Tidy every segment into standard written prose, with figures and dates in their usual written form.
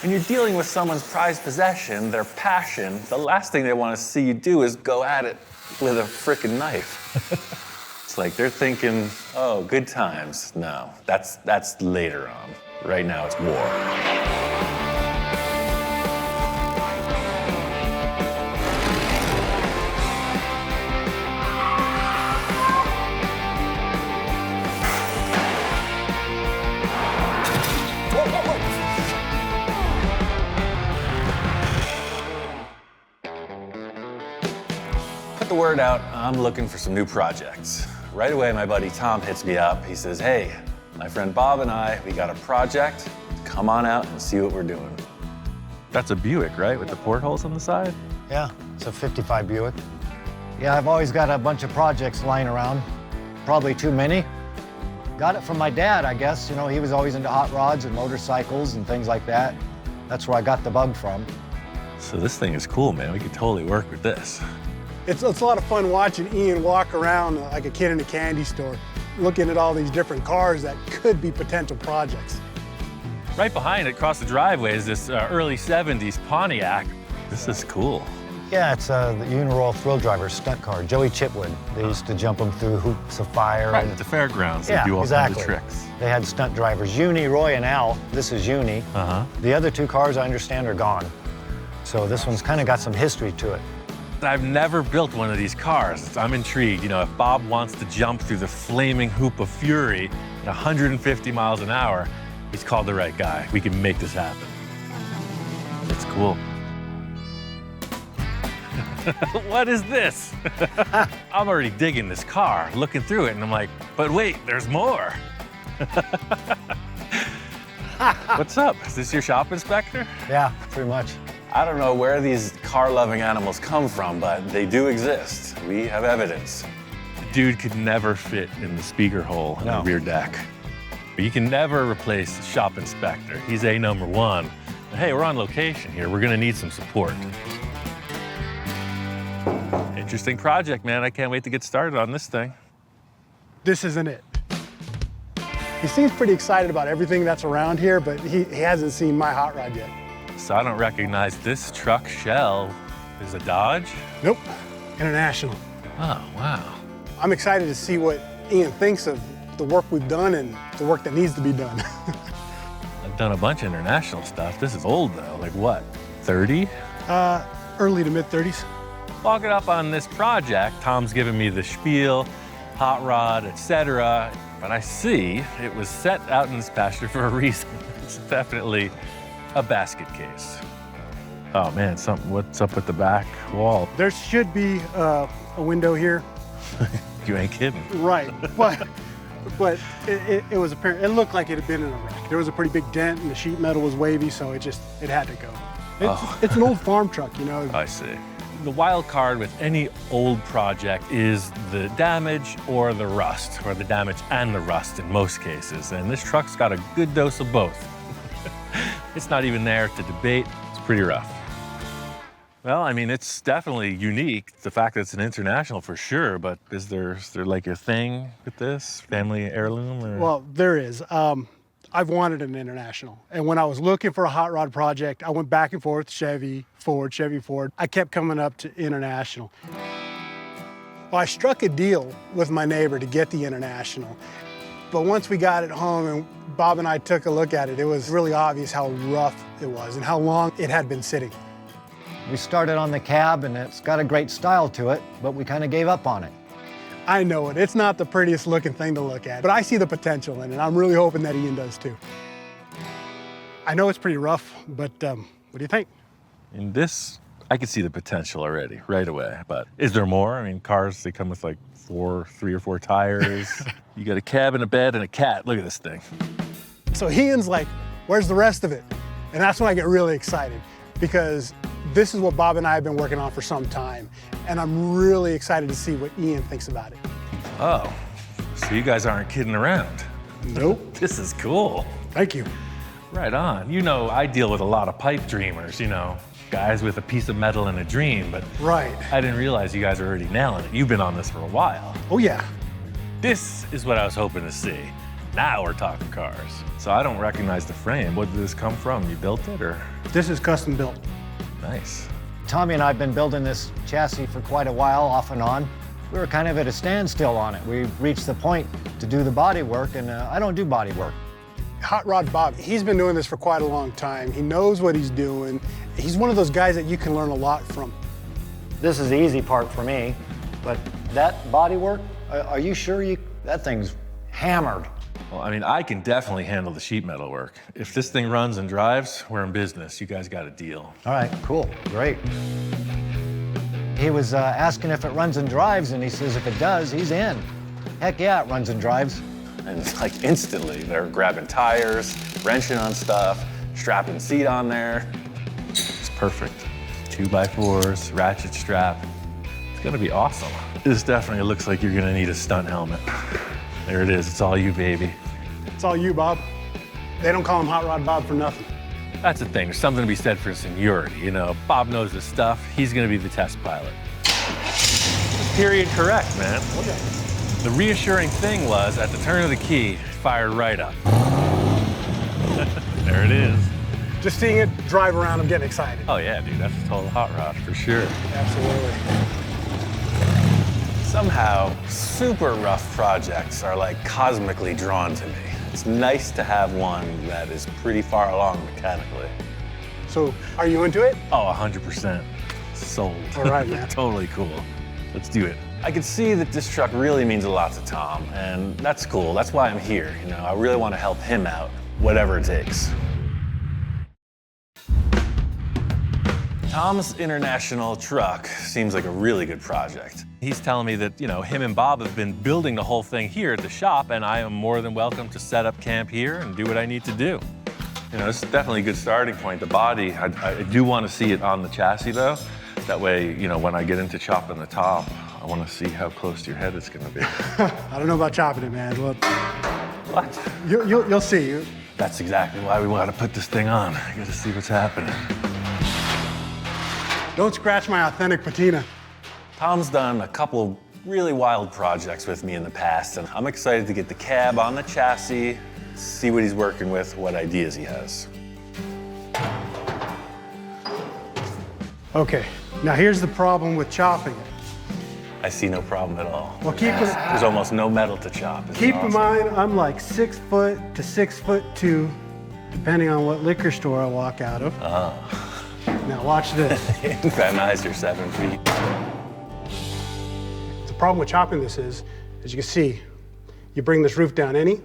When you're dealing with someone's prized possession, their passion, the last thing they want to see you do is go at it with a frickin' knife. It's like they're thinking, oh, good times. No, that's later on. Right now, it's war. Put the word out, I'm looking for some new projects. Right away, my buddy Tom hits me up. He says, hey, my friend Bob and I, we got a project. Come on out and see what we're doing. That's a Buick, right? With the portholes on the side? Yeah, it's a 55 Buick. Yeah, I've always got a bunch of projects lying around. Probably too many. Got it from my dad, I guess. You know, he was always into hot rods and motorcycles and things like that. That's where I got the bug from. So this thing is cool, man. We could totally work with this. It's a lot of fun watching Ian walk around like a kid in a candy store, looking at all these different cars that could be potential projects. Right behind it, across the driveway, is this early 70s Pontiac. This is cool. Yeah, it's the Uniroyal Thrill Driver stunt car, Joey Chitwood. They used to jump them through hoops of fire. Right, at the fairgrounds, yeah, they do all exactly. kinds of tricks. They had stunt drivers, Uni, Roy, and Al. This is Uni. The other two cars, I understand, are gone. So this one's kind of got some history to it. I've never built one of these cars. I'm intrigued. You know, if Bob wants to jump through the flaming hoop of fury at 150 miles an hour, he's called the right guy. We can make this happen. It's cool. What is this? I'm already digging this car, looking through it, and I'm like, but wait, there's more. What's up? Is this your shop inspector? Yeah, pretty much. I don't know where these car-loving animals come from, but they do exist. We have evidence. The dude could never fit in the speaker hole in the rear deck. But you can never replace shop inspector. He's A number one. But hey, we're on location here. We're gonna need some support. Interesting project, man. I can't wait to get started on this thing. This isn't it. He seems pretty excited about everything that's around here, but he hasn't seen my hot rod yet. So I don't recognize this truck shell. Is a Dodge? Nope, International. Oh, wow. I'm excited to see what Ian thinks of the work we've done and the work that needs to be done. I've done a bunch of international stuff. This is old, though. Like what, 30? Early to mid-30s. Walking up on this project, Tom's giving me the spiel, hot rod, etc. But I see it was set out in this pasture for a reason. It's definitely a basket case. Oh man, what's up with the back wall? There should be a window here. You ain't kidding. Right, but it was apparent. It looked like it had been in a wreck. There was a pretty big dent, and the sheet metal was wavy, so it had to go. It's an old farm truck, you know. I see. The wild card with any old project is the damage or the rust, or the damage and the rust in most cases. And this truck's got a good dose of both. It's not even there to debate. It's pretty rough. Well, I mean, it's definitely unique. The fact that it's an international for sure, but is there like a thing with this? Family heirloom? Or? Well, there is. I've wanted an international. And when I was looking for a hot rod project, I went back and forth, Chevy, Ford. I kept coming up to international. Well, I struck a deal with my neighbor to get the international. But once we got it home and Bob and I took a look at it, it was really obvious how rough it was and how long it had been sitting. We started on the cab, and it's got a great style to it, but we kind of gave up on it. I know it. It's not the prettiest looking thing to look at, but I see the potential in it. I'm really hoping that Ian does too. I know it's pretty rough, but what do you think? In this, I can see the potential already, right away. But is there more? I mean, cars, they come with like 3 or 4 tires. You got a cab and a bed and a cat. Look at this thing. So Ian's like, where's the rest of it? And that's when I get really excited, because this is what Bob and I have been working on for some time. And I'm really excited to see what Ian thinks about it. Oh, so you guys aren't kidding around. Nope. This is cool. Thank you. Right on. You know, I deal with a lot of pipe dreamers, you know, guys with a piece of metal and a dream, but right. I didn't realize you guys are already nailing it. You've been on this for a while. Oh, yeah. This is what I was hoping to see. Now we're talking cars. So I don't recognize the frame. What did this come from? You built it, or? This is custom built. Nice. Tommy and I have been building this chassis for quite a while, off and on. We were kind of at a standstill on it. We reached the point to do the body work, and I don't do body work. Hot Rod Bob, he's been doing this for quite a long time. He knows what he's doing. He's one of those guys that you can learn a lot from. This is the easy part for me, but that body work, are you sure that thing's hammered? Well, I mean, I can definitely handle the sheet metal work. If this thing runs and drives, we're in business. You guys got a deal. All right, cool, great. He was asking if it runs and drives, and he says if it does, he's in. Heck yeah, it runs and drives. And it's like instantly, they're grabbing tires, wrenching on stuff, strapping seat on there. It's perfect. 2x4s, ratchet strap. It's gonna be awesome. This definitely looks like you're gonna need a stunt helmet. There it is, it's all you, baby. It's all you, Bob. They don't call him Hot Rod Bob for nothing. That's the thing, there's something to be said for seniority, you know. Bob knows his stuff, he's gonna be the test pilot. Period correct, man. Okay. The reassuring thing was, at the turn of the key, it fired right up. There it is. Just seeing it drive around, I'm getting excited. Oh yeah, dude, that's a total hot rod for sure. Absolutely. Somehow, super rough projects are like cosmically drawn to me. It's nice to have one that is pretty far along mechanically. So, are you into it? Oh, 100%. Sold. All right, man. Totally cool. Let's do it. I can see that this truck really means a lot to Tom, and that's cool. That's why I'm here. You know, I really want to help him out, whatever it takes. Tom's international truck seems like a really good project. He's telling me that, you know, him and Bob have been building the whole thing here at the shop, and I am more than welcome to set up camp here and do what I need to do. You know, this is definitely a good starting point. The body, I do want to see it on the chassis, though. That way, you know, when I get into chopping the top, I want to see how close to your head it's going to be. I don't know about chopping it, man. Look. What? You'll see. That's exactly why we want to put this thing on. I got to see what's happening. Don't scratch my authentic patina. Tom's done a couple really wild projects with me in the past, and I'm excited to get the cab on the chassis, see what he's working with, what ideas he has. Okay, now here's the problem with chopping it. I see no problem at all. Well, There's almost no metal to chop. Isn't it keep in awesome? mind, I'm like 6 foot to 6'2", depending on what liquor store I walk out of. Oh. Now watch this. In fact, eyes are 7 feet. The problem with chopping this is, as you can see, you bring this roof down any,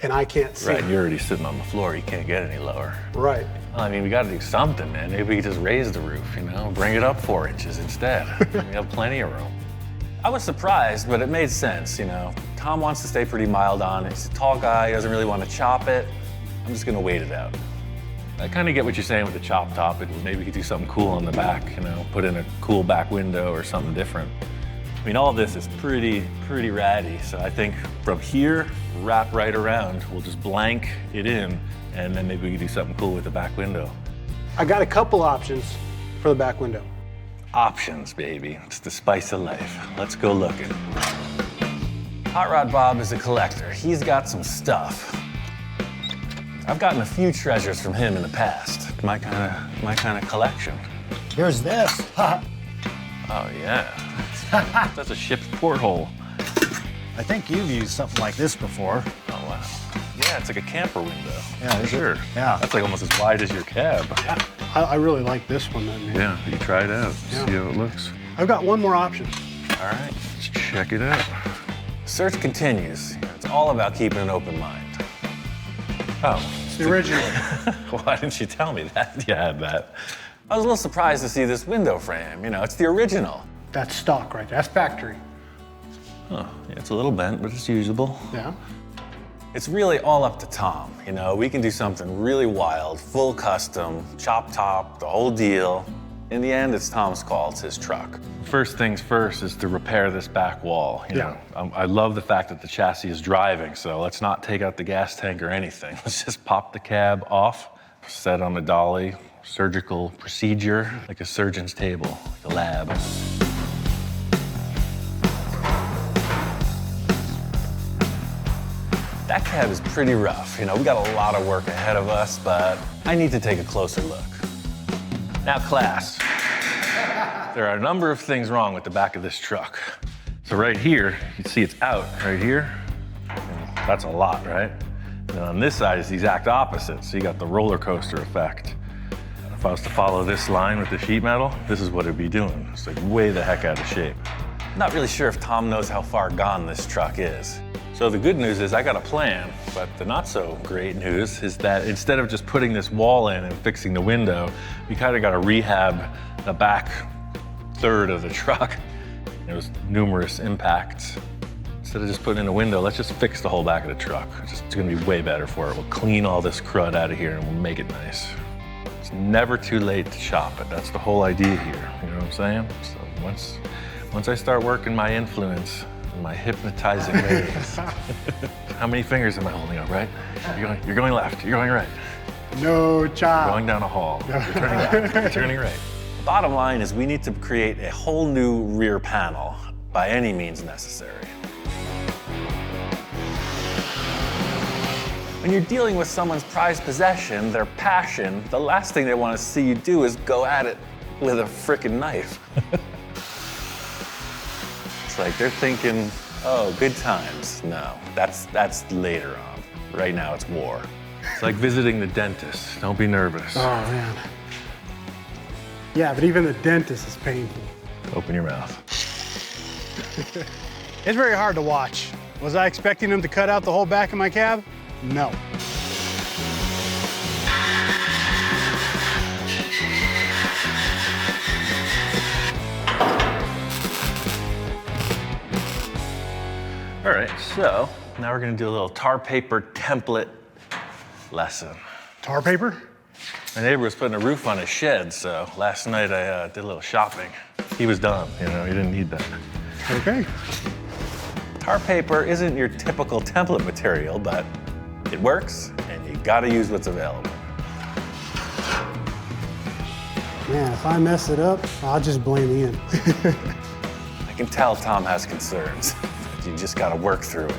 and I can't see. Right, you're already sitting on the floor. You can't get any lower. Right. Well, I mean, we got to do something, man. Maybe we could just raise the roof, you know, bring it up 4 inches instead. We have plenty of room. I was surprised, but it made sense, you know. Tom wants to stay pretty mild on it. He's a tall guy, he doesn't really want to chop it. I'm just gonna wait it out. I kind of get what you're saying with the chop top. Maybe we could do something cool on the back, you know, put in a cool back window or something different. I mean, all this is pretty ratty. So I think from here, wrap right around. We'll just blank it in, and then maybe we can do something cool with the back window. I got a couple options for the back window. Options, baby. It's the spice of life. Let's go looking. Hot Rod Bob is a collector. He's got some stuff. I've gotten a few treasures from him in the past. My kind of collection. Here's this. Oh yeah. That's a ship's porthole. I think you've used something like this before. Oh wow. Yeah, it's like a camper window. Yeah, for is it? sure. Yeah. That's like almost as wide as your cab. I really like this one, man. Yeah, you try it out. Yeah. See how it looks. I've got one more option. All right, let's check it out. Search continues. It's all about keeping an open mind. Oh. It's the original. Why didn't you tell me that you had that? I was a little surprised to see this window frame. You know, it's the original. That's stock right there. That's factory. Oh, yeah, it's a little bent, but it's usable. Yeah. It's really all up to Tom. You know, we can do something really wild, full custom, chop top, the whole deal. In the end, it's Tom's call. It's his truck. First things first is to repair this back wall. You know, I love the fact that the chassis is driving, so let's not take out the gas tank or anything. Let's just pop the cab off, set on a dolly, surgical procedure, like a surgeon's table, like a lab. That cab is pretty rough. You know, we got a lot of work ahead of us, but I need to take a closer look. Now, class, there are a number of things wrong with the back of this truck. So right here, you can see it's out right here. And that's a lot, right? And on this side is the exact opposite. So you got the roller coaster effect. If I was to follow this line with the sheet metal, this is what it'd be doing. It's like way the heck out of shape. Not really sure if Tom knows how far gone this truck is. So the good news is I got a plan, but the not so great news is that instead of just putting this wall in and fixing the window, we kind of got to rehab the back third of the truck. There was numerous impacts. Instead of just putting in a window, let's just fix the whole back of the truck. It's gonna be way better for it. We'll clean all this crud out of here and we'll make it nice. It's never too late to shop it. That's the whole idea here, you know what I'm saying? So once I start working my influence, my hypnotizing ways. How many fingers am I holding up, right? You're going left, you're going right. No chop. You're going down a hall, you're turning left, you're turning right. The bottom line is we need to create a whole new rear panel by any means necessary. When you're dealing with someone's prized possession, their passion, the last thing they want to see you do is go at it with a frickin' knife. It's like they're thinking, oh, good times. No, that's later on. Right now it's war. It's like visiting the dentist. Don't be nervous. Oh, man. Yeah, but even the dentist is painful. Open your mouth. It's very hard to watch. Was I expecting him to cut out the whole back of my cab? No. All right, so now we're gonna do a little tar paper template lesson. Tar paper? My neighbor was putting a roof on his shed, so last night I did a little shopping. He was done, you know, he didn't need that. Okay. Tar paper isn't your typical template material, but it works, and you gotta use what's available. Man, if I mess it up, I'll just blame Ian. I can tell Tom has concerns, but you just gotta work through it.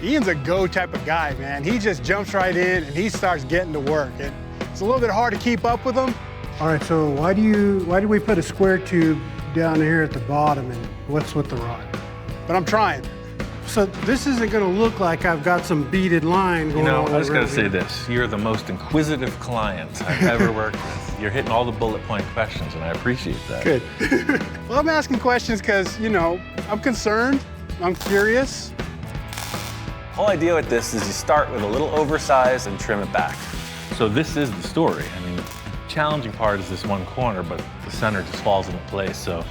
Ian's a go type of guy, man. He just jumps right in and he starts getting to work. It's a little bit hard to keep up with him. All right, so why do we put a square tube down here at the bottom and what's with the rod? But I'm trying. So this isn't gonna look like I've got some beaded line going on. You know, I just gotta say this. You're the most inquisitive client I've ever worked with. You're hitting all the bullet point questions, and I appreciate that. Good. Well, I'm asking questions because, you know, I'm concerned, I'm curious. The whole idea with this is you start with a little oversized and trim it back. So this is the story. I mean, the challenging part is this one corner, but the center just falls into place. So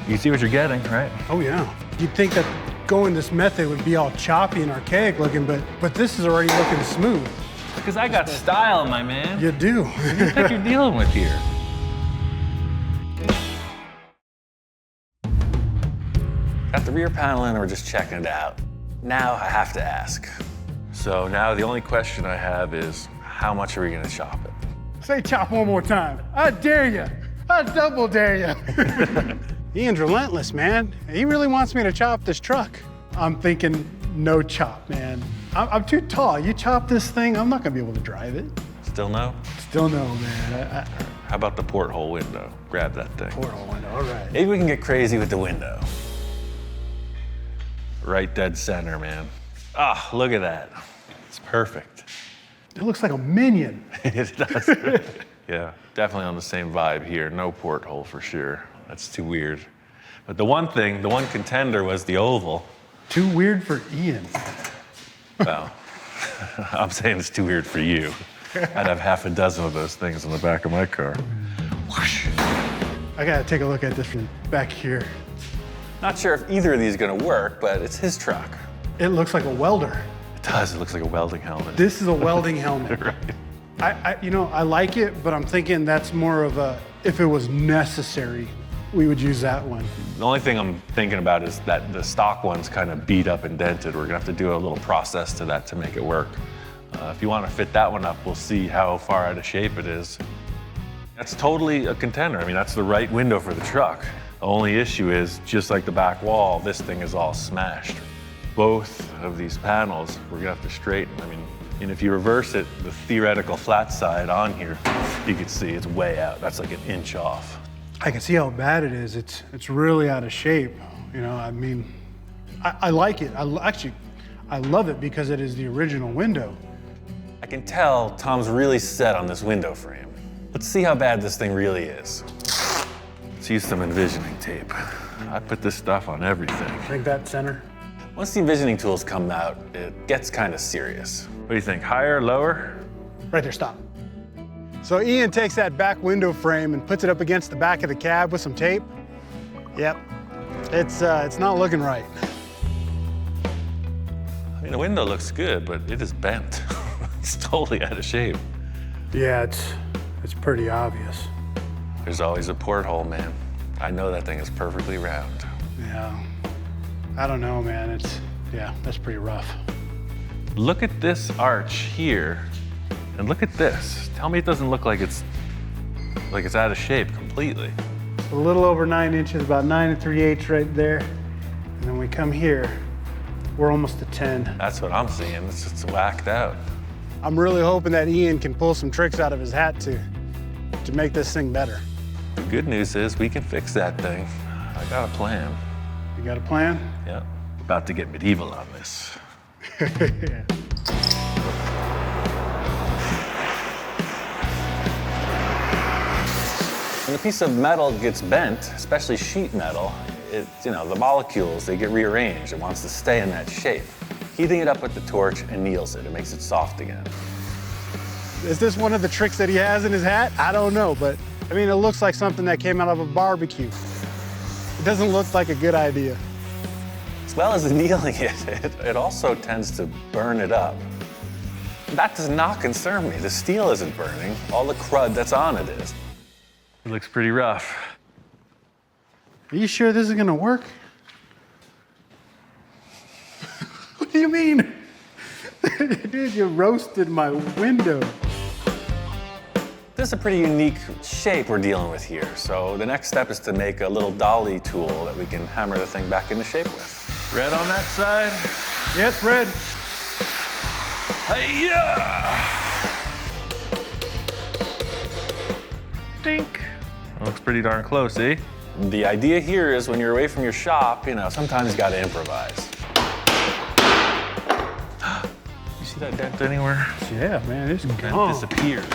you see what you're getting, right? Oh, yeah. You'd think that going this method would be all choppy and archaic looking, but this is already looking smooth. Because I got style, my man. You do. What do you think you're dealing with here? Got the rear panel in, and we're just checking it out. Now I have to ask. So now the only question I have is, how much are we gonna chop it? Say chop one more time. I dare you. I double dare you. Ian's relentless, man. He really wants me to chop this truck. I'm thinking no chop, man. I'm too tall. You chop this thing, I'm not gonna be able to drive it. Still no? Still no, man. How about the porthole window? Grab that thing. Porthole window, all right. Maybe we can get crazy with the window. Right dead center, man. Ah, look at that. It's perfect. It looks like a minion. It does. Yeah, definitely on the same vibe here. No porthole for sure. That's too weird. But the one contender was the oval. Too weird for Ian. Well, I'm saying it's too weird for you. I'd have half a dozen of those things in the back of my car. Whoosh. I gotta take a look at this from back here. Not sure if either of these are gonna work, but it's his truck. It looks like a welder. It does, it looks like a welding helmet. This is a welding helmet. Right. I like it, but I'm thinking that's more of a, if it was necessary, we would use that one. The only thing I'm thinking about is that the stock one's kind of beat up and dented. We're gonna have to do a little process to that to make it work. If you wanna fit that one up, we'll see how far out of shape it is. That's totally a contender. I mean, that's the right window for the truck. The only issue is, just like the back wall, this thing is all smashed. both of these panels, we're gonna have to straighten. I mean, and if you reverse it, the theoretical flat side on here, you can see it's way out. That's like an inch off. I can see how bad it is. It's really out of shape. You know, I mean, I like it. I love it because it is the original window. I can tell Tom's really set on this window frame. Let's see how bad this thing really is. Let's use some envisioning tape. I put this stuff on everything. I think that center. Once the envisioning tools come out, it gets kind of serious. What do you think, higher, lower? Right there, stop. So Ian takes that back window frame and puts it up against the back of the cab with some tape. Yep, it's not looking right. I mean, the window looks good, but it is bent. It's totally out of shape. Yeah, it's pretty obvious. There's always a porthole, man. I know that thing is perfectly round. Yeah, I don't know, man. Yeah, that's pretty rough. Look at this arch here, and look at this. Tell me it doesn't look like it's out of shape completely. A little over 9 inches, about 9 3/8 right there. And then we come here, we're almost to 10. That's what I'm seeing. It's just whacked out. I'm really hoping that Ian can pull some tricks out of his hat to make this thing better. The good news is we can fix that thing. I got a plan. You got a plan? Yeah. About to get medieval on this. Yeah. When a piece of metal gets bent, especially sheet metal, the molecules, they get rearranged. It wants to stay in that shape. Heating it up with the torch anneals it. It makes it soft again. Is this one of the tricks that he has in his hat? I don't know, but I mean, it looks like something that came out of a barbecue. It doesn't look like a good idea. As well as annealing it also tends to burn it up. That does not concern me. The steel isn't burning. All the crud that's on it is. It looks pretty rough. Are you sure this is gonna work? What do you mean? Dude, you roasted my window. This is a pretty unique shape we're dealing with here. So the next step is to make a little dolly tool that we can hammer the thing back into shape with. Red on that side? Yes, red. Hi-ya! Dink. Looks pretty darn close, eh? The idea here is when you're away from your shop, sometimes you gotta improvise. You see that dent anywhere? Yeah, man, it's Dent gone. disappeared.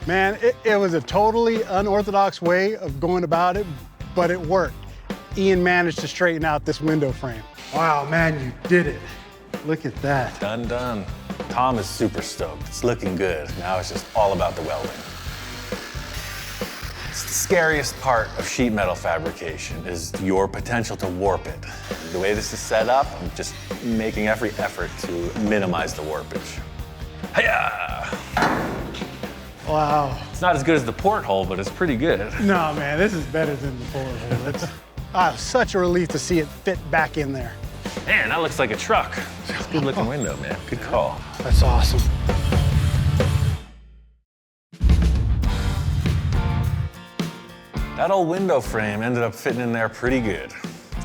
Man, it was a totally unorthodox way of going about it, but it worked. Ian managed to straighten out this window frame. Wow, man, you did it. Look at that. Done, done. Tom is super stoked. It's looking good. Now it's just all about the welding. It's the scariest part of sheet metal fabrication is your potential to warp it. The way this is set up, I'm just making every effort to minimize the warpage. Hi-ya! Wow. It's not as good as the porthole, but it's pretty good. No, man, this is better than the porthole. It's such a relief to see it fit back in there. Man, that looks like a truck. It's a good looking window, man. Good call. That's awesome. That old window frame ended up fitting in there pretty good.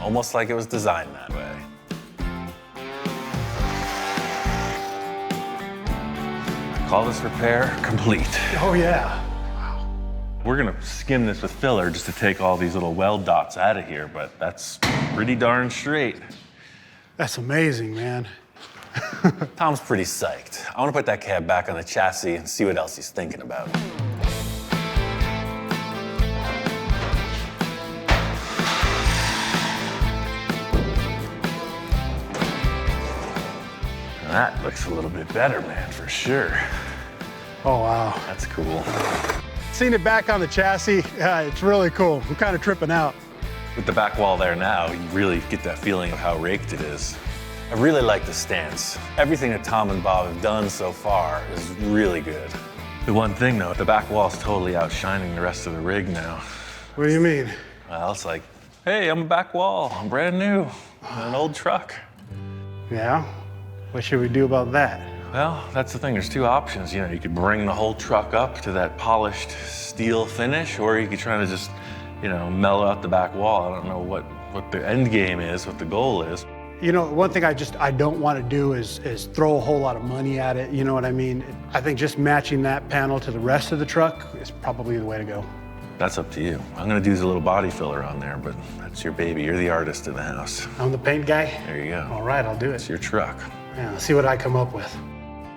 Almost like it was designed that way. Call this repair complete. Oh, yeah. We're gonna skim this with filler just to take all these little weld dots out of here, but that's pretty darn straight. That's amazing, man. Tom's pretty psyched. I wanna put that cab back on the chassis and see what else he's thinking about. That looks a little bit better, man, for sure. Oh, wow. That's cool. Seeing it back on the chassis, it's really cool. I'm kind of tripping out. With the back wall there now, you really get that feeling of how raked it is. I really like the stance. Everything that Tom and Bob have done so far is really good. The one thing though, the back wall's totally outshining the rest of the rig now. What do you mean? Well, it's like, hey, I'm a back wall. I'm brand new. I'm an old truck. Yeah? What should we do about that? Well, that's the thing. There's two options. You could bring the whole truck up to that polished steel finish, or you could try to just, mellow out the back wall. I don't know what what the end game is, what the goal is. You know, one thing I don't want to do is throw a whole lot of money at it, you know what I mean? I think just matching that panel to the rest of the truck is probably the way to go. That's up to you. I'm gonna do a little body filler on there, but that's your baby. You're the artist in the house. I'm the paint guy? There you go. All right, I'll do it. It's your truck. Yeah, let's see what I come up with.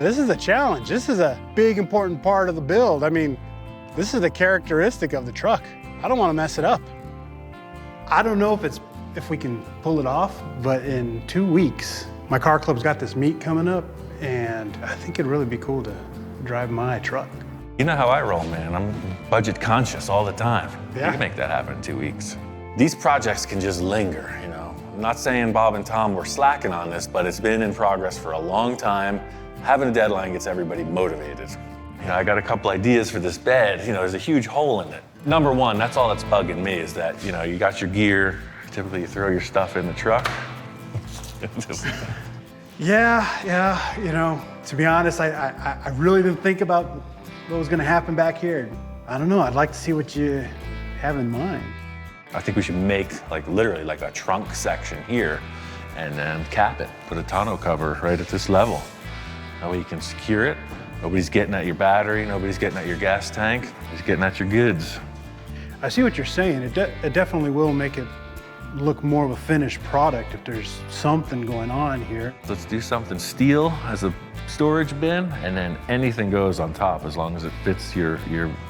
This is a challenge. This is a big, important part of the build. I mean, this is the characteristic of the truck. I don't want to mess it up. I don't know if we can pull it off, but in 2 weeks, my car club's got this meet coming up, and I think it'd really be cool to drive my truck. You know how I roll, man. I'm budget conscious all the time. Yeah. You can make that happen in 2 weeks. These projects can just linger, you know. I'm not saying Bob and Tom were slacking on this, but it's been in progress for a long time. Having a deadline gets everybody motivated. You know, I got a couple ideas for this bed. You know, there's a huge hole in it. Number one, that's all that's bugging me is that, you know, you got your gear. Typically, you throw your stuff in the truck. Yeah, you know, to be honest, I really didn't think about what was gonna happen back here. I don't know, I'd like to see what you have in mind. I think we should make, like, literally, like a trunk section here and then cap it. Put a tonneau cover right at this level. That way you can secure it. Nobody's getting at your battery, nobody's getting at your gas tank, nobody's getting at your goods. I see what you're saying. It definitely will make it look more of a finished product if there's something going on here. Let's do something steel as a storage bin, and then anything goes on top as long as it fits your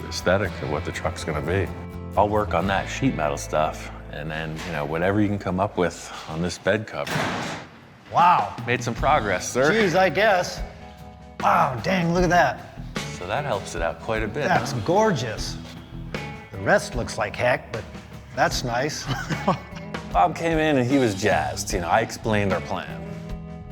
aesthetic of what the truck's gonna be. I'll work on that sheet metal stuff, and then, you know, whatever you can come up with on this bed cover. Wow. Made some progress, sir. Geez, I guess. Wow, dang, look at that. So that helps it out quite a bit. That's huh? gorgeous. The rest looks like heck, but that's nice. Bob came in and he was jazzed. You know, I explained our plan.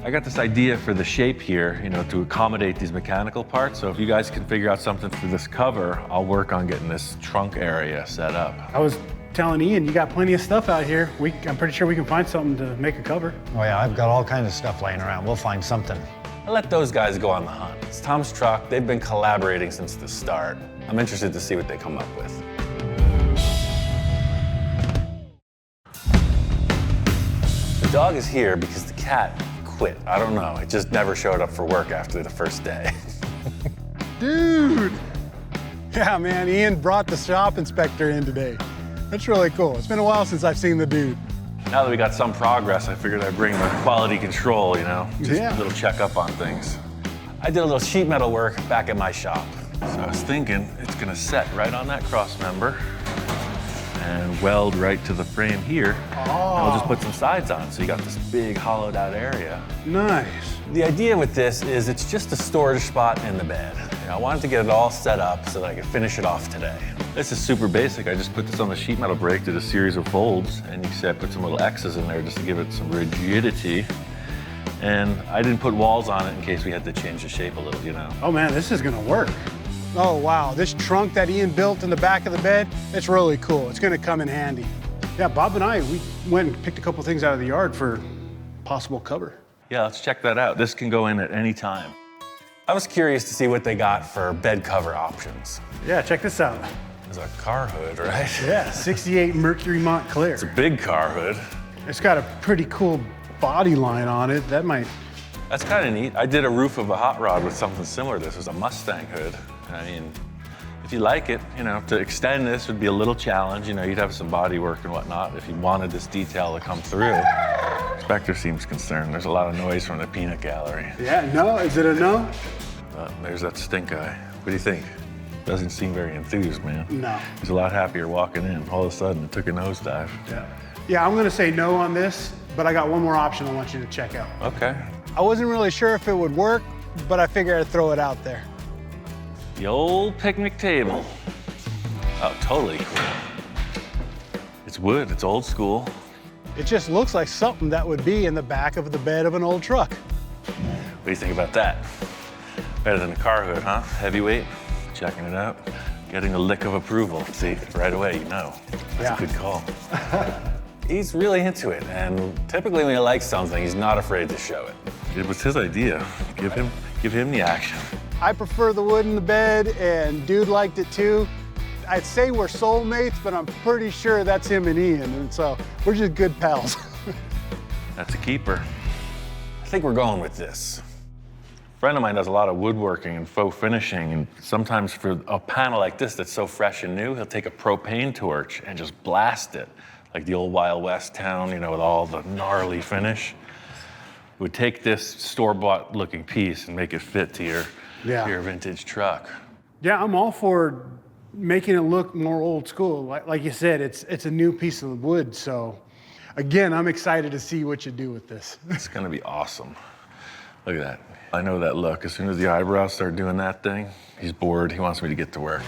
I got this idea for the shape here, you know, to accommodate these mechanical parts. So if you guys can figure out something for this cover, I'll work on getting this trunk area set up. I was telling Ian, you got plenty of stuff out here. I'm pretty sure we can find something to make a cover. Oh yeah, I've got all kinds of stuff laying around. We'll find something. I let those guys go on the hunt. It's Tom's truck. They've been collaborating since the start. I'm interested to see what they come up with. The dog is here because the cat quit. I don't know. It just never showed up for work after the first day. Dude! Yeah, man, Ian brought the shop inspector in today. That's really cool. It's been a while since I've seen the dude. Now that we got some progress, I figured I'd bring the quality control, you know? Just Yeah. a little check up on things. I did a little sheet metal work back at my shop. So I was thinking it's gonna set right on that cross member and weld right to the frame here. And we'll just put some sides on, so you got this big hollowed out area. Nice. The idea with this is it's just a storage spot in the bed. You know, I wanted to get it all set up so that I could finish it off today. This is super basic. I just put this on the sheet metal brake, did a series of folds, and you see I put some little X's in there just to give it some rigidity. And I didn't put walls on it in case we had to change the shape a little, you know. Oh man, this is gonna work. Oh wow, this trunk that Ian built in the back of the bed, it's really cool. It's gonna come in handy. Yeah, Bob and I, we went and picked a couple things out of the yard for possible cover. Yeah, let's check that out. This can go in at any time. I was curious to see what they got for bed cover options. Yeah, check this out. There's a car hood, right? Yeah, 68 Mercury Montclair. It's a big car hood. It's got a pretty cool body line on it. That might... That's kind of neat. I did a roof of a hot rod with something similar to this. It was a Mustang hood. I mean, if you like it, you know, to extend this would be a little challenge. You know, you'd have some body work and whatnot if you wanted this detail to come through. Inspector seems concerned. There's a lot of noise from the peanut gallery. Yeah, no? Is it a no? There's that stink eye. What do you think? Doesn't seem very enthused, man. No. He's a lot happier walking in. All of a sudden, it took a nosedive. Yeah, I'm gonna say no on this, but I got one more option I want you to check out. Okay. I wasn't really sure if it would work, but I figured I'd throw it out there. The old picnic table. Oh, totally cool. It's wood, it's old school. It just looks like something that would be in the back of the bed of an old truck. What do you think about that? Better than a car hood, huh? Heavyweight. Checking it out. Getting a lick of approval. See, right away, you know. That's a good call. He's really into it, and typically when he likes something, he's not afraid to show it. It was his idea. Give him the action. I prefer the wood in the bed, and dude liked it too. I'd say we're soulmates, but I'm pretty sure that's him and Ian, and so we're just good pals. That's a keeper. I think we're going with this. A friend of mine does a lot of woodworking and faux finishing, and sometimes for a panel like this that's so fresh and new, he'll take a propane torch and just blast it, like the old Wild West town, you know, with all the gnarly finish. Would take this store-bought looking piece and make it fit to your vintage truck. Yeah, I'm all for making it look more old school. Like you said, it's a new piece of wood, so again, I'm excited to see what you do with this. It's gonna be awesome. Look at that. I know that look. As soon as the eyebrows start doing that thing, he's bored. He wants me to get to work.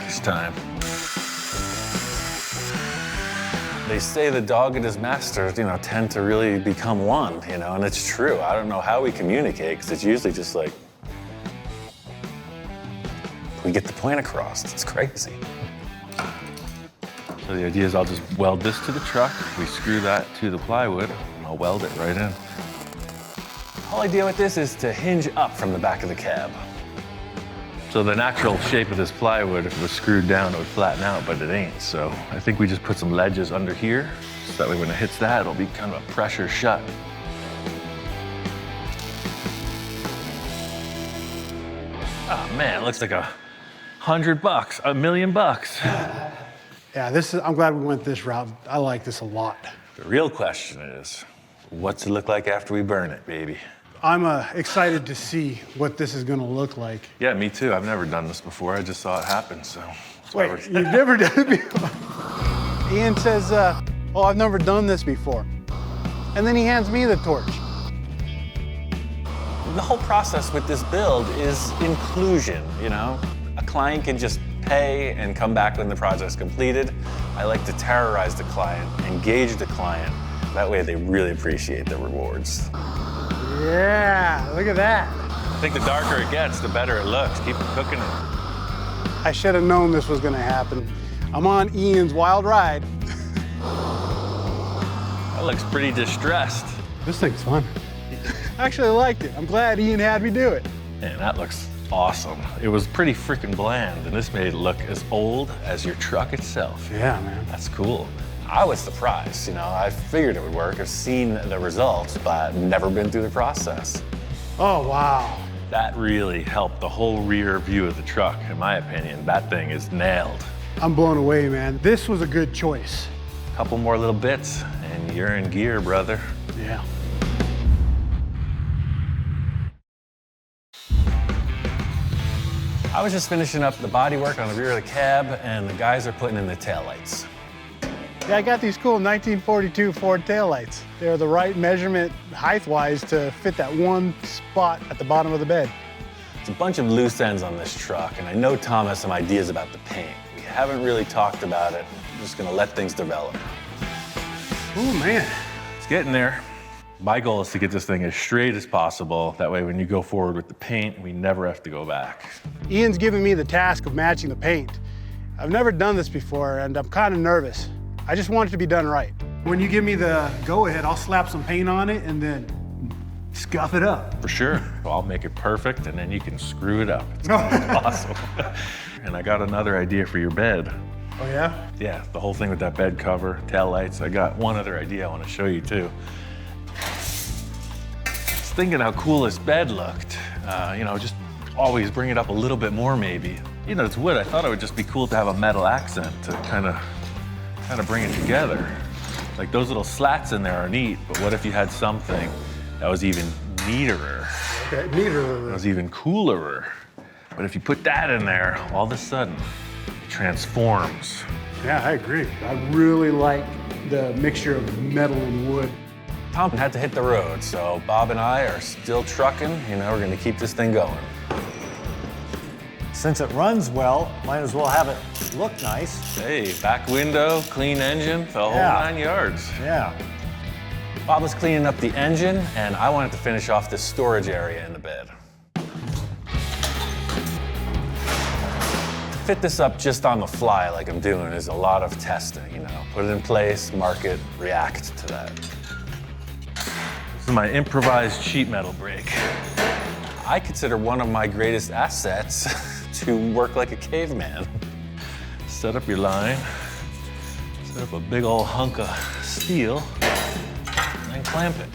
It's time. They say the dog and his master, you know, tend to really become one, you know, and it's true. I don't know how we communicate, because it's usually just like, we get the point across. It's crazy. So the idea is I'll just weld this to the truck, we screw that to the plywood, and I'll weld it right in. The whole idea with this is to hinge up from the back of the cab. So the natural shape of this plywood, if it was screwed down, it would flatten out, but it ain't. So I think we just put some ledges under here, so that way when it hits that, it'll be kind of a pressure shut. Oh man, it looks like $100, $1 million. Yeah, I'm glad we went this route. I like this a lot. The real question is, what's it look like after we burn it, baby? I'm excited to see what this is gonna look like. Yeah, me too. I've never done this before. I just saw it happen, so. Wait, you've never done it before? Ian says, oh, I've never done this before. And then he hands me the torch. The whole process with this build is inclusion, you know? A client can just pay and come back when the project's completed. I like to terrorize the client, engage the client. That way they really appreciate the rewards. Yeah, look at that. I think the darker it gets, the better it looks. Keep cooking it. I should have known this was gonna happen. I'm on Ian's wild ride. That looks pretty distressed. This thing's fun. I actually liked it. I'm glad Ian had me do it. Man, that looks awesome. It was pretty freaking bland, and this made it look as old as your truck itself. Yeah, man. That's cool. I was surprised, you know, I figured it would work. I've seen the results, but never been through the process. Oh, wow. That really helped the whole rear view of the truck, in my opinion. That thing is nailed. I'm blown away, man. This was a good choice. Couple more little bits, and you're in gear, brother. Yeah. I was just finishing up the bodywork on the rear of the cab, and the guys are putting in the taillights. Yeah, I got these cool 1942 Ford taillights. They're the right measurement height-wise to fit that one spot at the bottom of the bed. There's a bunch of loose ends on this truck, and I know Tom has some ideas about the paint. We haven't really talked about it. I'm just gonna let things develop. Oh, man. It's getting there. My goal is to get this thing as straight as possible. That way, when you go forward with the paint, we never have to go back. Ian's giving me the task of matching the paint. I've never done this before, and I'm kind of nervous. I just want it to be done right. When you give me the go-ahead, I'll slap some paint on it and then scuff it up. For sure. I'll make it perfect, and then you can screw it up. It's gonna be awesome. And I got another idea for your bed. Oh, yeah? Yeah, the whole thing with that bed cover, tail lights. I got one other idea I want to show you, too. I was thinking how cool this bed looked. You know, just always bring it up a little bit more, maybe. You know, it's wood. I thought it would just be cool to have a metal accent to kind of bring it together. Like those little slats in there are neat, but what if you had something that was even neaterer? Okay, neater. That was even coolerer. But if you put that in there, all of a sudden, it transforms. Yeah, I agree. I really like the mixture of metal and wood. Tom had to hit the road, so Bob and I are still trucking. You know, we're gonna keep this thing going. Since it runs well, might as well have it look nice. Hey, back window, clean engine, the whole Yeah. 9 yards. Yeah. Bob was cleaning up the engine, and I wanted to finish off this storage area in the bed. To fit this up just on the fly like I'm doing is a lot of testing, you know. Put it in place, mark it, react to that. This is my improvised sheet metal brake. I consider one of my greatest assets to work like a caveman. So set up your line, set up a big old hunk of steel, and then clamp it.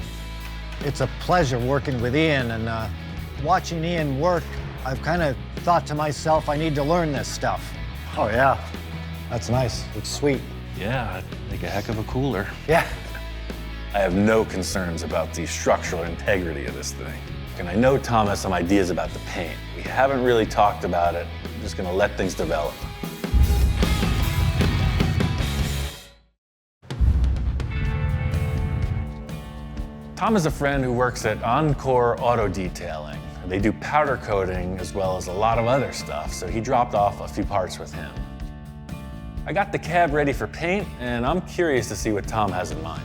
It's a pleasure working with Ian, and watching Ian work, I've kind of thought to myself, I need to learn this stuff. Oh yeah, that's nice. It's sweet. Yeah, it'd make a heck of a cooler. Yeah. I have no concerns about the structural integrity of this thing. And I know Tom has some ideas about the paint. We haven't really talked about it. I'm just gonna let things develop. Tom is a friend who works at Encore Auto Detailing. They do powder coating as well as a lot of other stuff, so he dropped off a few parts with him. I got the cab ready for paint, and I'm curious to see what Tom has in mind.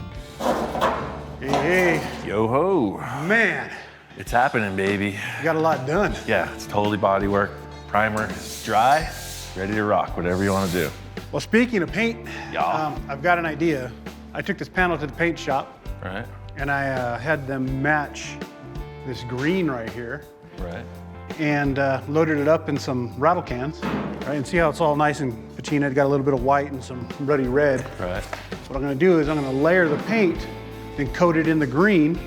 Hey, Yo-ho! man, It's happening, baby. you got a lot done. Yeah, it's totally body work. Primer is dry, ready to rock, whatever you want to do. Well, speaking of paint, Yeah. I've got an idea. I took this panel to the paint shop, Right, and I had them match this green right here, right. and loaded it up in some rattle cans, right? And see how it's all nice and patina. It got a little bit of white and some ruddy red. Right. What I'm gonna do is I'm gonna layer the paint, then coat it in the green,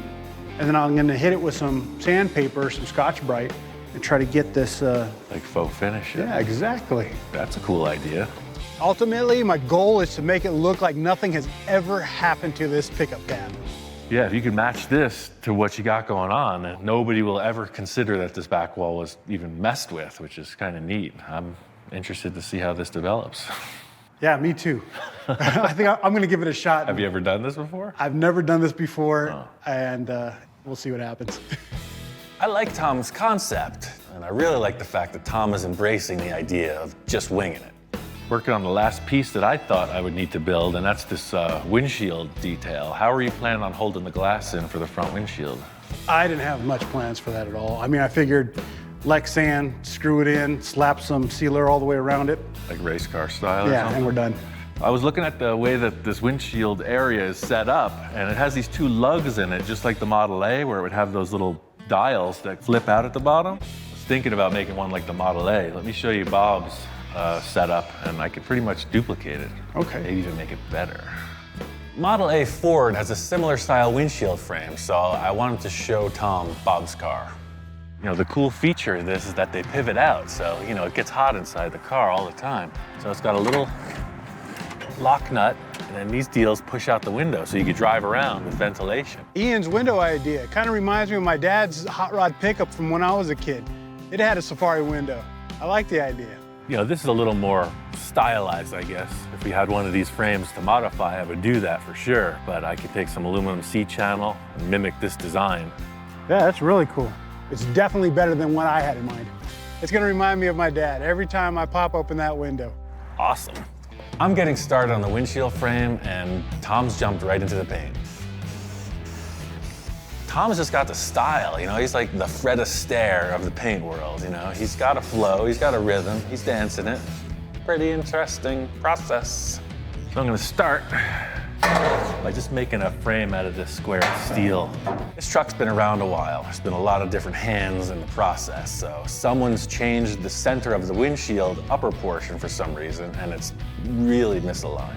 and then I'm gonna hit it with some sandpaper, some Scotch-Brite, and try to get this, Like faux finish. yeah, exactly. That's a cool idea. Ultimately, my goal is to make it look like nothing has ever happened to this pickup cab. Yeah, if you can match this to what you got going on, then nobody will ever consider that this back wall was even messed with, which is kind of neat. I'm interested to see how this develops. Yeah, me too. I think I'm gonna give it a shot. Have you ever done this before? I've never done this before, and we'll see what happens. I like Tom's concept, and I really like the fact that Tom is embracing the idea of just winging it. Working on the last piece that I thought I would need to build, and that's this windshield detail. How are you planning on holding the glass in for the front windshield? I didn't have much plans for that at all. I mean, I figured Lexan, screw it in, slap some sealer all the way around it. Like race car style or Yeah, something? and we're done. I was looking at the way that this windshield area is set up, and it has these two lugs in it, just like the Model A, where it would have those little dials that flip out at the bottom. I was thinking about making one like the Model A. Let me show you Bob's setup, and I could pretty much duplicate it. Okay. Maybe even make it better. Model A Ford has a similar style windshield frame, so I wanted to show Tom Bob's car. You know, the cool feature of this is that they pivot out, so, you know, it gets hot inside the car all the time. So it's got a little lock nut, and then these deals push out the window, so you could drive around with ventilation. Ian's window idea kind of reminds me of my dad's hot rod pickup from when I was a kid. It had a safari window. I like the idea. You know, this is a little more stylized, I guess. If we had one of these frames to modify, I would do that for sure, but I could take some aluminum C-channel and mimic this design. Yeah, that's really cool. It's definitely better than what I had in mind. It's gonna remind me of my dad every time I pop open that window. Awesome. I'm getting started on the windshield frame, and Tom's jumped right into the paint. Tom's just got the style, you know? He's like the Fred Astaire of the paint world, you know? He's got a flow, he's got a rhythm, he's dancing it. Pretty interesting process. So I'm gonna start by just making a frame out of this square steel. This truck's been around a while. There's been a lot of different hands in the process, so someone's changed the center of the windshield upper portion for some reason, and it's really misaligned.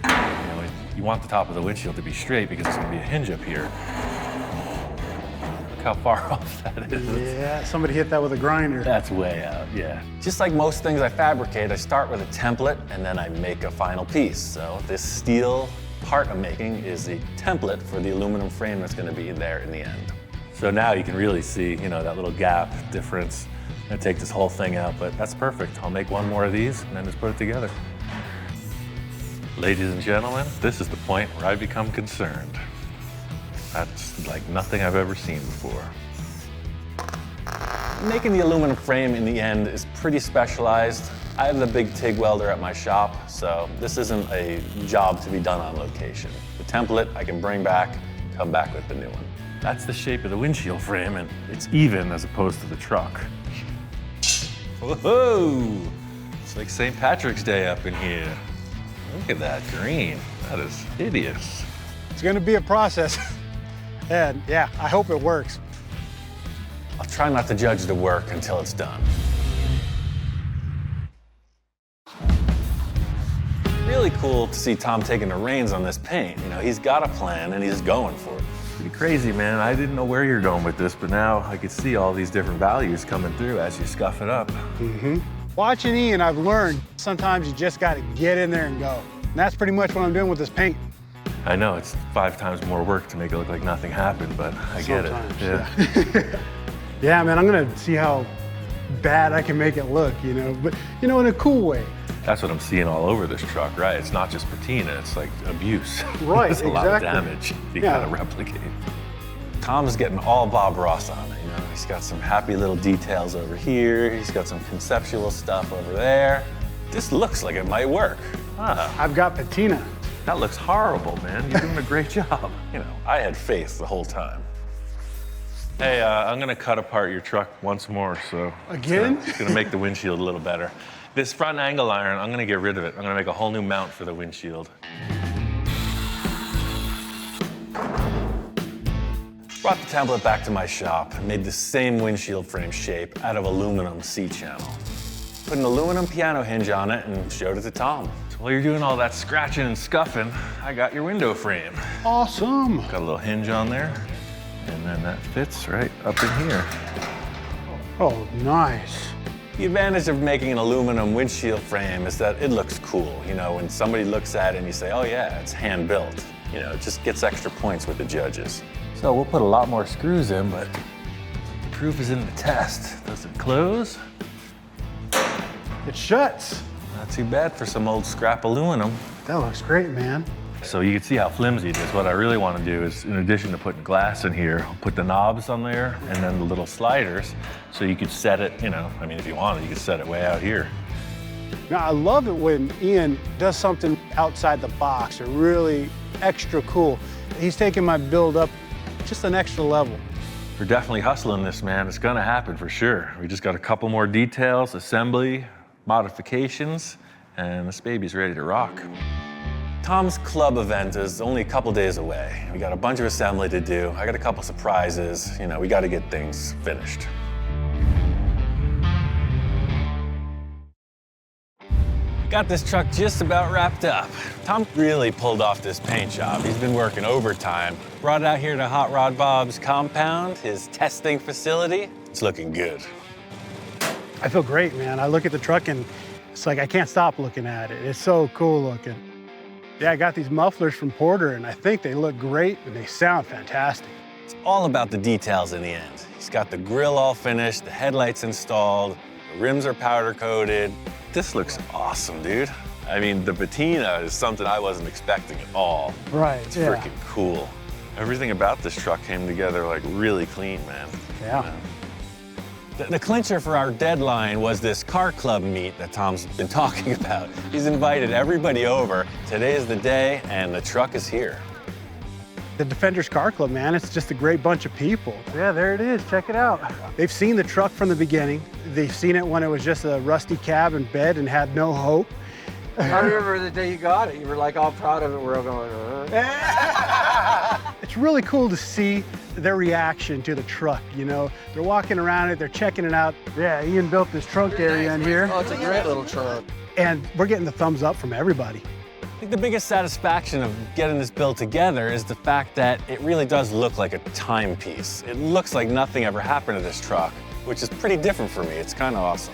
You know, you want the top of the windshield to be straight because there's gonna be a hinge up here. Look how far off that is. Yeah, somebody hit that with a grinder. That's way out, yeah. Just like most things I fabricate, I start with a template and then I make a final piece. So this steel part I'm making is the template for the aluminum frame that's gonna be there in the end. So now you can really see, you know, that little gap difference. I'm gonna take this whole thing out, but that's perfect. I'll make one more of these and then just put it together. Ladies and gentlemen, this is the point where I become concerned. That's like nothing I've ever seen before. Making the aluminum frame in the end is pretty specialized. I have the big TIG welder at my shop, so this isn't a job to be done on location. The template I can bring back, come back with the new one. That's the shape of the windshield frame, and it's even as opposed to the truck. Whoa! It's like St. Patrick's Day up in here. Look at that green. That is hideous. It's gonna be a process. And yeah, I hope it works. I'll try not to judge the work until it's done. really cool to see Tom taking the reins on this paint. You know, he's got a plan and he's going for it. Pretty crazy, man. I didn't know where you're going with this, but now I can see all these different values coming through as you scuff it up. Watching Ian, I've learned sometimes you just got to get in there and go. And that's pretty much what I'm doing with this paint. I know it's 5 times more work to make it look like nothing happened, but I get it. Yeah. Yeah, man, I'm gonna see how bad I can make it look, you know, but you know, in a cool way. That's what I'm seeing all over this truck, right? It's not just patina, it's like abuse. Right, There's a lot of damage you gotta replicate. Tom's getting all Bob Ross on it, you know? He's got some happy little details over here. He's got some conceptual stuff over there. This looks like it might work. I've got patina. That looks horrible, man. You're doing a great job. You know, I had faith the whole time. Hey, I'm gonna cut apart your truck once more, so. Again? It's gonna make the windshield a little better. This front angle iron, I'm gonna get rid of it. I'm gonna make a whole new mount for the windshield. Brought the template back to my shop and made the same windshield frame shape out of aluminum C-channel. Put an aluminum piano hinge on it and showed it to Tom. So while you're doing all that scratching and scuffing, I got your window frame. Awesome. Got a little hinge on there, and then that fits right up in here. Oh, nice. The advantage of making an aluminum windshield frame is that it looks cool. You know, when somebody looks at it and you say, oh yeah, it's hand built, you know, it just gets extra points with the judges. So we'll put a lot more screws in, but the proof is in the test. Does it close? It shuts. Not too bad for some old scrap aluminum. That looks great, man. So you can see how flimsy it is. What I really want to do is, in addition to putting glass in here, I'll put the knobs on there and then the little sliders so you could set it, you know, I mean, if you wanted, you could set it way out here. Now, I love it when Ian does something outside the box or really extra cool. He's taking my build up just an extra level. We're definitely hustling this, man. It's gonna happen for sure. We just got a couple more details, assembly, modifications, and this baby's ready to rock. Tom's club event is only a couple days away. We got a bunch of assembly to do. I got a couple surprises. You know, we got to get things finished. Got this truck just about wrapped up. Tom really pulled off this paint job. He's been working overtime. Brought it out here to Hot Rod Bob's compound, his testing facility. It's looking good. I feel great, man. I look at the truck and it's like I can't stop looking at it. It's so cool looking. Yeah, I got these mufflers from Porter and I think they look great and they sound fantastic. It's all about the details in the end. He's got the grille all finished, the headlights installed, the rims are powder coated. This looks awesome, dude. I mean, the patina is something I wasn't expecting at all. Right, It's freaking cool. Everything about this truck came together like really clean, man. Yeah. You know? The clincher for our deadline was this car club meet that Tom's been talking about. He's invited everybody over. Today is the day, and the truck is here. The Defenders Car Club, man, it's just a great bunch of people. Yeah, there it is. Check it out. They've seen the truck from the beginning. They've seen it when it was just a rusty cab and bed and had no hope. I remember the day you got it. You were like all proud of it. We're all going, It's really cool to see their reaction to the truck, you know. They're walking around it, they're checking it out. Yeah, Ian built this trunk area in here. Oh, it's a great little truck. And we're getting the thumbs up from everybody. I think the biggest satisfaction of getting this build together is the fact that it really does look like a timepiece. It looks like nothing ever happened to this truck, which is pretty different for me. It's kind of awesome.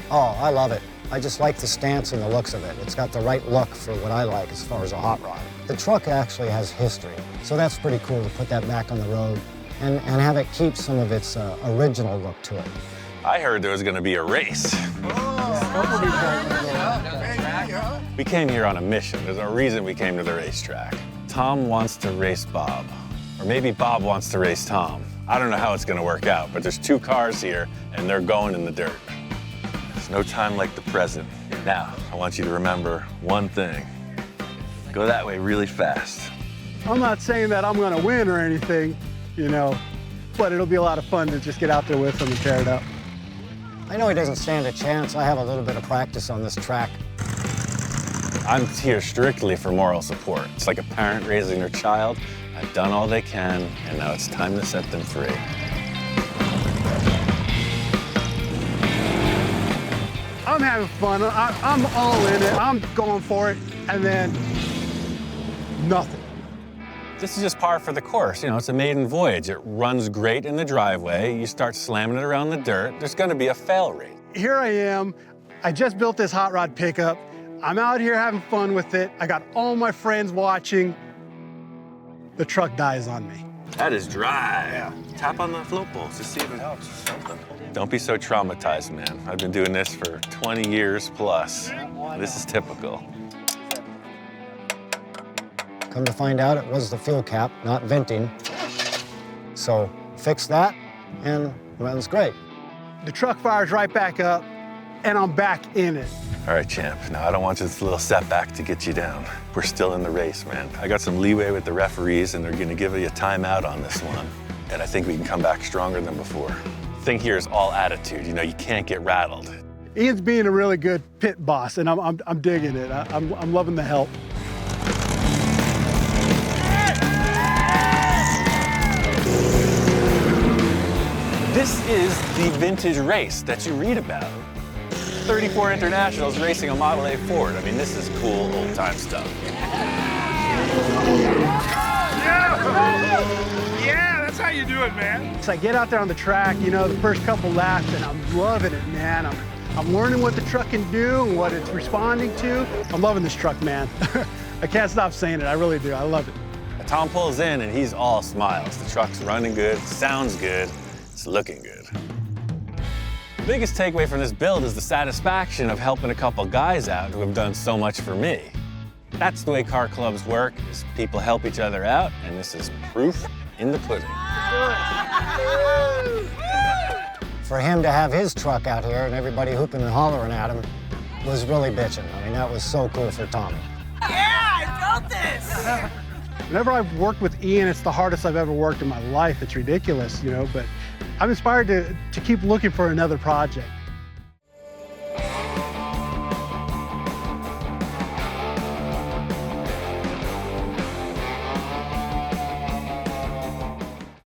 Oh, I love it. I just like the stance and the looks of it. It's got the right look for what I like as far as a hot rod. The truck actually has history, so that's pretty cool to put that back on the road and have it keep some of its original look to it. I heard there was going to be a race. We came here on a mission. There's a reason we came to the racetrack. Tom wants to race Bob, or maybe Bob wants to race Tom. I don't know how it's going to work out, but there's 2 cars here, and they're going in the dirt. There's no time like the present. Now, I want you to remember one thing. Go that way really fast. I'm not saying that I'm gonna win or anything, you know, but it'll be a lot of fun to just get out there with him and tear it up. I know he doesn't stand a chance. I have a little bit of practice on this track. I'm here strictly for moral support. It's like a parent raising their child. I've done all they can, and now it's time to set them free. I'm having fun. I'm all in it. I'm going for it. And then nothing. This is just par for the course. You know, it's a maiden voyage. It runs great in the driveway. You start slamming it around the dirt, there's gonna be a fail rate. Here I am. I just built this hot rod pickup. I'm out here having fun with it. I got all my friends watching. The truck dies on me. That is dry. Yeah. Tap on the float bolts to see if it helps or something. Don't be so traumatized, man. I've been doing this for 20 years plus. This is typical. Come to find out, it was the fuel cap, not venting. So fix that, and it runs great. The truck fires right back up, and I'm back in it. All right, champ. Now, I don't want this little setback to get you down. We're still in the race, man. I got some leeway with the referees, and they're gonna give you a timeout on this one. And I think we can come back stronger than before. The thing here is all attitude. You know, you can't get rattled. Ian's being a really good pit boss, and I'm digging it. I'm loving the help. This is the vintage race that you read about. 34 internationals racing a Model A Ford. I mean, this is cool old-time stuff. Yeah, that's how you do it, man. So I get out there on the track, you know, the first couple laps, and I'm loving it, man. I'm learning what the truck can do and what it's responding to. I'm loving this truck, man. I can't stop saying it. I really do. I love it. Tom pulls in, and he's all smiles. The truck's running good, sounds good, it's looking good. The biggest takeaway from this build is the satisfaction of helping a couple guys out who have done so much for me. That's the way car clubs work, is people help each other out, and this is proof in the pudding. For him to have his truck out here and everybody hooping and hollering at him was really bitching. I mean, that was so cool for Tommy. Yeah, I built this. Whenever I've worked with Ian, it's the hardest I've ever worked in my life. It's ridiculous, you know, but I'm inspired to keep looking for another project.